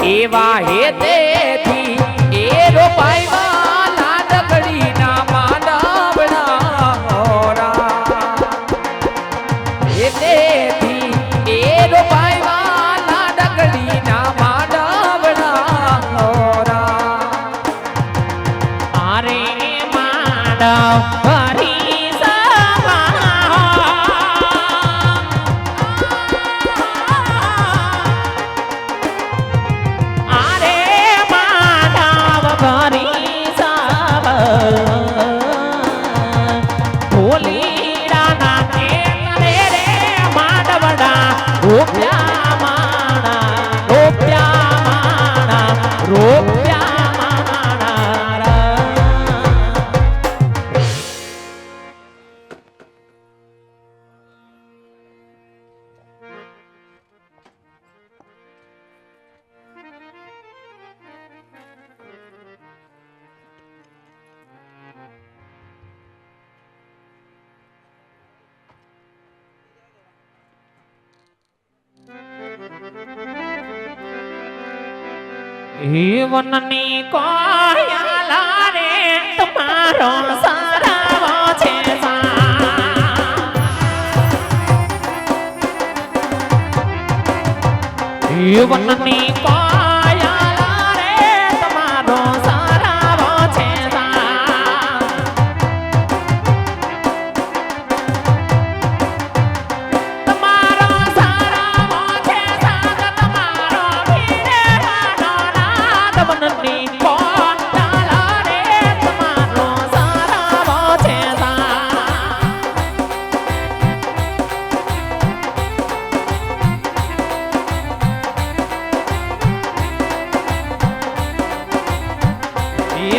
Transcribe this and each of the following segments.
એવા હેતેથી એ રોપાઈવા લાડકડીના માંડવડા હોરા હેતેથી એ રોપાઈવા લાડકડીના માંડવડા હોરા અરે માંડવ રૂપિયા માણા રૂપિયા માણા વનની કોયલા રે તમારો સારાવો છે વનની કોયલા રે તમારો સારાવો છે તમારો સારાવો છે તમારો વનની કોયલા રે તમારો સારાવો છે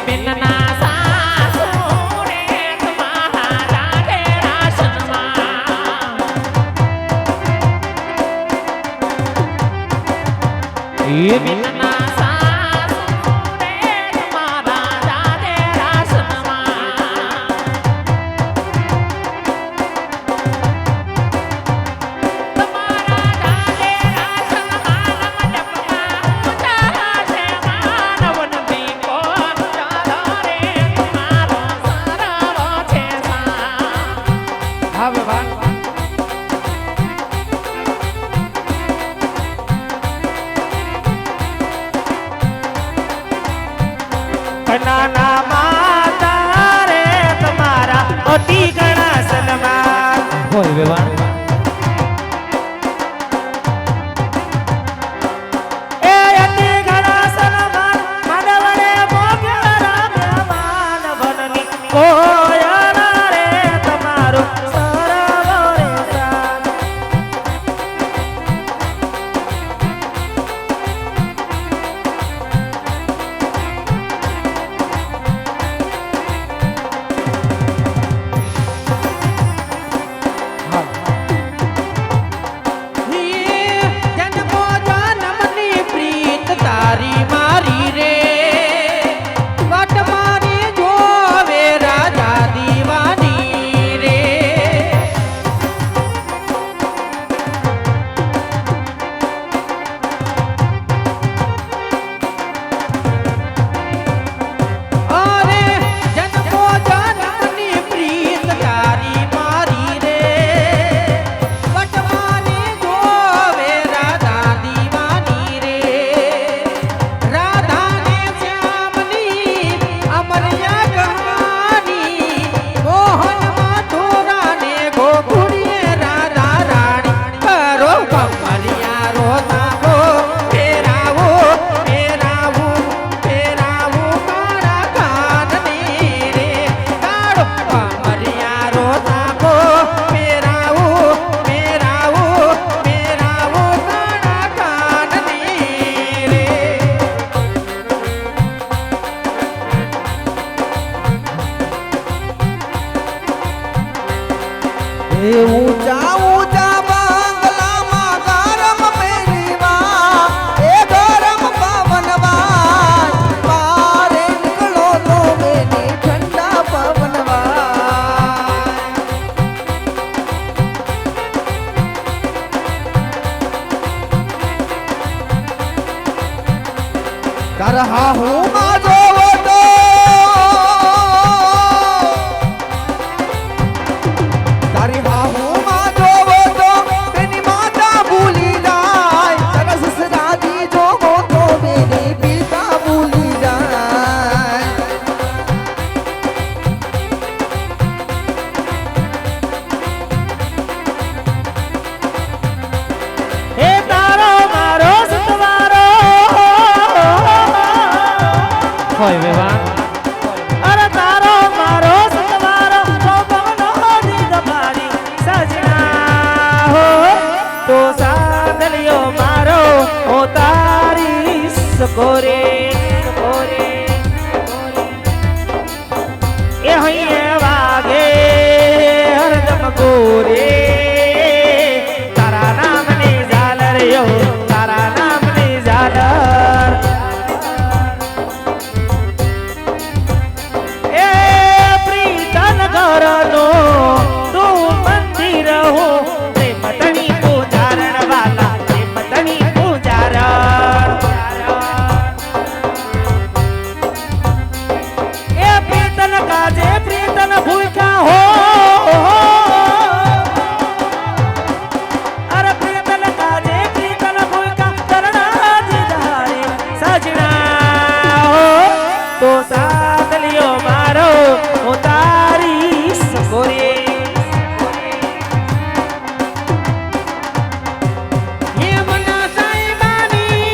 બિનના સાસુ રે તમારા રાધે રાસનમાં બિનના સાસુ રે તમારા રાધે રાસનમાં તમારા રાધે રાસનમાં જપમાં છે માનવનની નાના માતા રે તમારા અતિ ઘણા સન્માન બોલ વેવાણ એ અતિ ઘણા સન્માન માનવને મોગરા મેવાન વનની કોયલા રે તમારો સરાવો રે સાન તારા હા હું માં જોવો તો તારી હા હું માં જોવો તો તેની માતા ભૂલી જાય તારા સસરાજી જોવો તો મેરી પિતા ભૂલી જાય હે તારો મારો સતવારો હોય વેવાણ અરે તારો મારો સતવારો તો પવનો દીધ મારી સજના હો તો સાંદલિયો મારો ઓ તારી સકોરે સકોરે એ હૈયે વાગે હરદમ ગોરે તારા નામની ઝાલર યો તારા નામની ઝાલર એ પ્રીતન ઘરનો તું મંદિર હો પ્રેમ તણી પૂજારણ વાલા પ્રેમ તણી પૂજારણ એ પ્રીતન કાજે પ્રીતન ભૂખા હો અરે પ્રીતન કાજે પ્રીતન ભૂખા કરણા જીધારી સજના હો તો સાદલિયો મારો હું તારી સકોરે યમુના સાઈબાની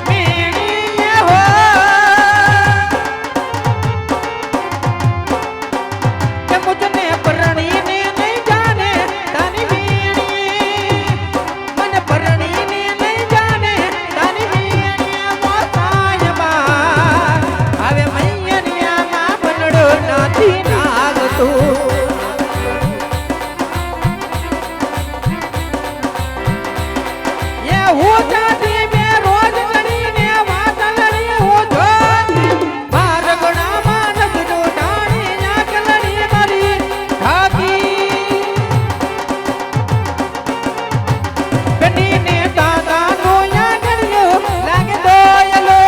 મેણીએ હો કે મુજને પરણીને નહીં જાને તારી વીણી મને પરણીને નહીં જાને તારી વીણી મોસાય બાર હવે મૈયરિયામાં બનડો નથી નાગતું એ હું જાતી બે રોજ ચડીને વાતલડી હું જોતી મારગણામાં નજરો ડાણી નાકલડી મારી ઢાકી કનીને દાદાનો યાગણ્યો લાગે દોયલો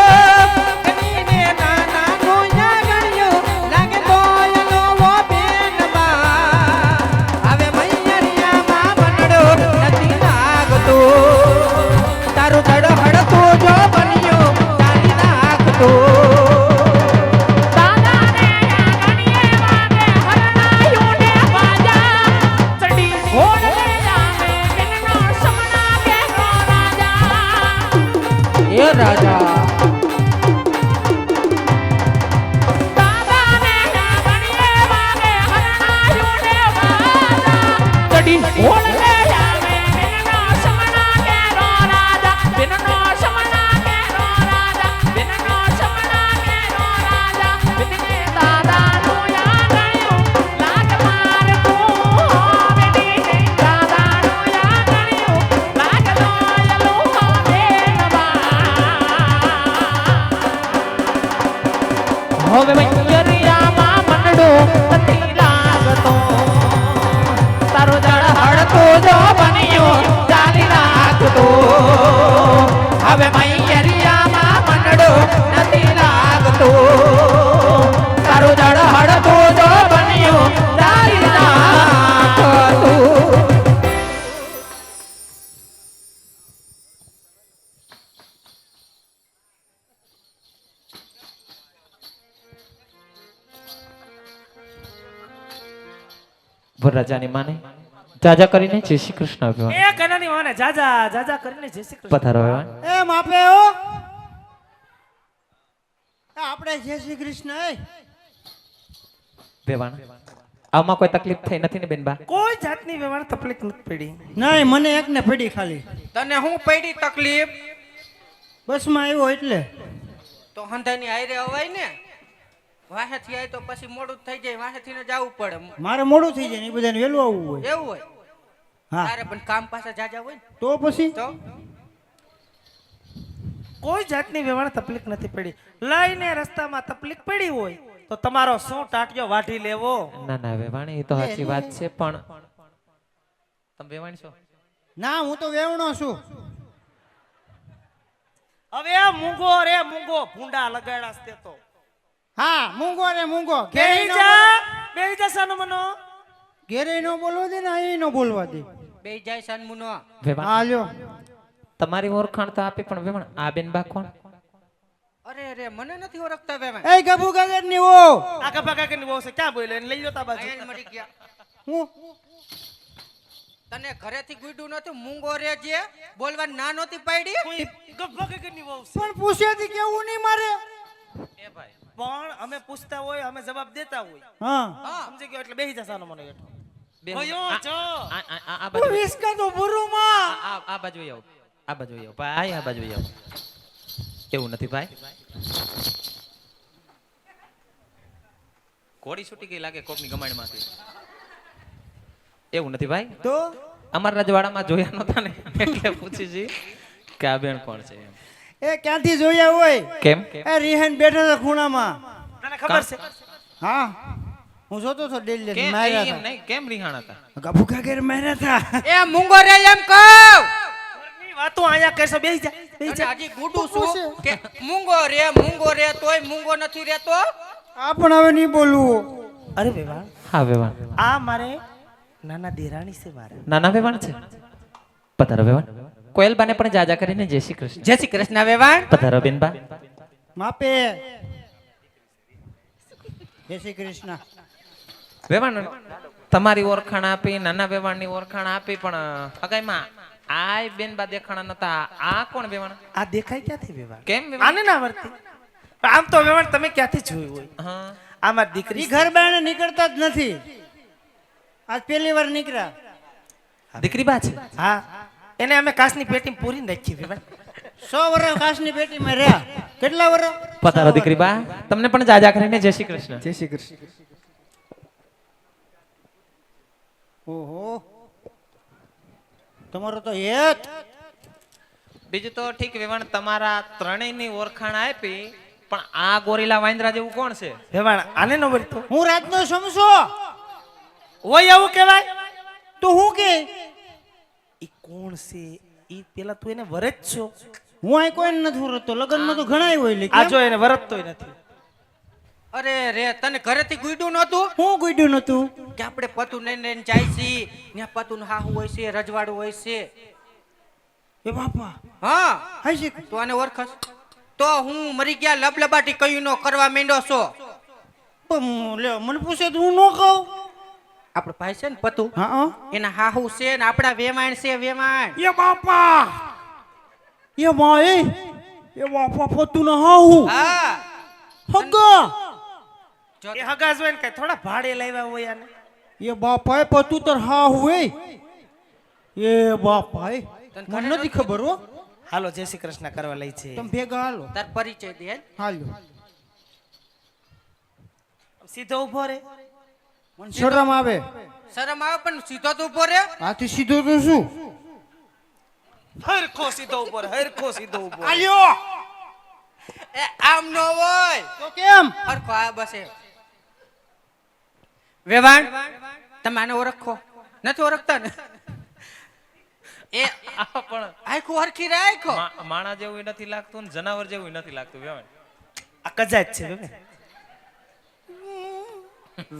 કનીને દાદાનો યાગણ્યો લાગે દોયલો વો બેનમાં હવે મૈયરિયામાં બનડો નથી લાગતો તારું ધડ હડતો જો બન્યો ચાલી નાખતો દાદાને યાગણીએ વાગે હરણાયું ને બાજા ચડી હોડ લે જામે બિનનો સમના કે રાજા એ રાજા દાદાને યાગણીએ વાગે હરણાયું ને બાજા ચડી હોડ લે જામે બિનનો સમના કે રાજા બિનનો સમના કે રાજા બિનનો સમના કે રાજા બિનને દાદાનું યાગણ્યું લાગ મારતું બેટીને દાદાનું યાગણ્યું લાગ દોયલું બેનમાં હવે મૈયરિયામાં મંડો નથી લાગતો તારો જળ હડતો જો બન્યો ચાલી રાખતો હવે મૈયરિયામાં મંડો નથી લાગતો તારો જળ હડતો જો બન્યો ચાલી રાખતો વરરાજાની માને જાજા કરીને જય શ્રી કૃષ્ણ અભિવાન એ કનાની વાને જાજા જાજા કરીને જય શ્રી કૃષ્ણ પધારો અભિવાન એ માપે હો આપણે જય શ્રી કૃષ્ણ વેવાણ આમાં કોઈ તકલીફ થઈ નથી ને બેનબા કોઈ જાતની વ્યવહાર તકલીફ નથી પડી નહીં મને એકને પડી ખાલી તને હું પડી તકલીફ બસમાં આવ્યો એટલે તો હંધાની હારે અવાય ને વાહેથી આય તો પછી મોડું થઈ જાય વાહેથી ને જવું પડે મારે મોડું થઈ જાય ને એ બધાને વહેલું આવવું હોય એવું હોય હા તારે પણ કામ પાછા જાજા હોય ને તો પછી તો કોઈ જાતની વ્યવહાર તકલીફ નથી પડી લઈને રસ્તામાં તકલીફ પડી હોય તો તમારો શું ટાટિયો વાઢી લેવો ના ના વેવાણી એ તો સાચી વાત છે પણ તમે વેવાણી છો ના હું તો વેવણો છું હવે મૂંગો રે મૂંગો ભૂંડા લગાડાસ તે તો હા મૂંગો રે મૂંગો બેહી જા સાનો મનો ઘેરે નો બોલવા દે ને અહીં નો બોલવા દે બે જાય સનમુનો વેવાણ હા લ્યો તમારી ઓળખાણ તો આપી પણ વેવાણ આ બેન બા કોણ? અરે રે મને નથી ઓળખતા વેવાણ એ ગબુ ગગર ની ઓ આગા ભાગા કે બહુ છે ક્યાં બોલ્યો એને લઈ જતા બાજુ આયા જ મરી ગયા હું તને ઘરેથી ગુડ્યું નતું મૂંગો રે જે બોલવા ના નહોતી પાડી ગભા કે ની બહુ છે પણ પૂછ્યાથી કેવું નહીં મારે એ ભાઈ પણ અમે પૂછતા હોય અમે જવાબ દેતા હોય હા હા સમજી ગયો એટલે બેહી જા સાનો મનો હેઠો બેન, ભયો આ- જો આ હું બાજુ વિસ્કા તો ભરું માં આ બાજુ આવો, આ બાજુ આવો ભાઈ, આ બાજુ આવો. એવું નથી ભાઈ, કોડી છૂટી ગઈ લાગે કોકની ગમાણમાંથી. એવું નથી ભાઈ, તો અમારા રજવાડામાં જોયા નહોતા ને એટલે પૂછી છી કે આ બેન કોણ છે એમ. એ ક્યાંથી જોયા હોય કેમ? એ રિહાન બેઠા હતા ખૂણામાં તને ખબર છે હા હું જોતો તો ડેલી કેમ માર્યા એમ હતા નહીં, કેમ રિહાણ હતા? ગબુ ગગર માર્યા હતા એ મૂંગો રે એમ કહું ઘરની વાતો આયા કરશો બેહી તને જા હજી ગુડું છું કે મૂંગો રે તોય મૂંગો નથી રહેતો આ પણ હવે નહીં બોલવું અરે વેવાણ હા વેવાણ, આ મારે નાના દેરાણી છે મારે નાના વેવાણ છે. પધારો વેવાણ. કોયલબાને પણ જાજા કરીને જય શ્રી કૃષ્ણ. જય શ્રી કૃષ્ણ વેવાણ પધારો બેનબા. માપે જય શ્રી કૃષ્ણ વેવાણ તમારી ઓળખાણ આપી, નાના વેવાણની ઓળખાણ આપી, પણ હગાઈમાં આય બેનબા દેખાણા નતા. આ કોણ વેવાણ? આ દેખાય ક્યાંથી વેવાણ કેમ વેવાણ? આને ના વર્તી આમ તો વેવાણ તમે ક્યાંથી જોયું હોય હા, આ મારી દીકરી ઈ ઘર બાર નીકળતા જ નથી આજ પહેલી વાર નીકળ્યા દીકરી બા છે. હા એને અમે કાચની પેટી પૂરી રાખી વેવાણ 100 વર્ષ કાચની પેટીમાં રહ્યા કેટલા વર્ષ પધારો દીકરી બા, તમને પણ જાજા કરીને જય શ્રી કૃષ્ણ. જય શ્રી કૃષ્ણ ઓહો તમારો તો હેત બીજું તો ઠીક વેવાણ, તમારા ત્રણેયની ઓળખાણ આપી, પણ આ ગોરીલા વાંદરા જેવું કોણ છે? વેવાણ આને ન વર્તો હું રાતનો સમસો હોય એવું કહેવાય તો હું કે ઈ કોણ છે ઈ પેલા તું એને વરત છો હું અહીં કોઈ નથી રતો લગ્નમાં તો ઘણા હોય લે આ જો એને વરતતોય નથી અરે રે તને ઘરેથી ગુડ્યું નતું હું ગુડ્યું નતું કે આપણે પતું લઈને લઈને જાય છી ત્યાં પતું હાહુ હોય છે રજવાડું હોય છે એ બાપા હા હાય છે તું આને ઓળખસ તો હું મરી ગયા લબલબાટી કયું નો કરવા માંડ્યો છો લે મને પૂછે તો હું ન કહું આપણો ભાઈ છે ને પતું હા એના હાહુ છે ને આપણા વેવાણ છે વેવાણ એ બાપા એ માય એ બાપા પોતું ન હાઉ હા હગા જો એ હગા જોઈને કઈ થોડા ભાડે લાવ્યા હોય આને એ બાપા એ પોતું તર હાઉ એ બાપા મને નથી ખબર હો હાલો જય શ્રી કૃષ્ણ કરવા લઈ છે તમે ભેગા હાલો તાર પરિચય દે હાલો સીધો ઉભો રે મને શરમ આવે શરમ આવે પણ સીધો તો ઉભો રે આથી સીધો તો શું હરખો સીધો ઉભો રે હરખો સીધો ઉભો રે. આલ્યો એ આમ નો હોય તો કેમ હરખો આ બસ એમ. વેવાણ તમે આને ઓળખો નથી ઓળખતા ને એ આ પણ આખું હરખી રાખો માણા જેવું નથી લાગતું ને જનાવર જેવું નથી લાગતું વેવાણ. આ કજાત છે બેન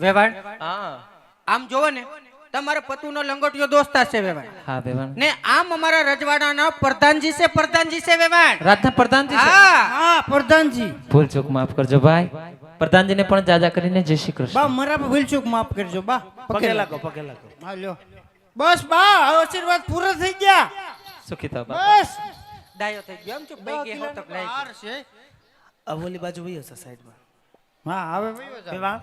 વેવાણ હા આમ જોવો ને તમારા પતુનો લંગોટિયો દોસ્તાર છે વેવાણ હા વેવાણ, ને આમ અમારા રજવાડાના પ્રધાનજી છે વેવાણ રાજના પ્રધાનજી છે. હા હા પ્રધાનજી ભૂલ ચૂક માફ કરજો ભાઈ. પ્રધાનજીને પણ જાજા કરીને જય શ્રી બા કૃષ્ણ. મારા પર ભૂલચૂક માફ કરજો બા પગે લાગો પગે લાગો હાલ્યો બસ બા હવે આશીર્વાદ પૂરા થઈ ગયા સુખી થા બાપા. બસ ડાયો થઈ ગયો એમ ચૂપ ભાઈ ગયો તો લઈ ગયો. છે આ ઓલી બાજુ વયો છે સાઈડમાં હા હવે વયો જાઓ. વેવાણ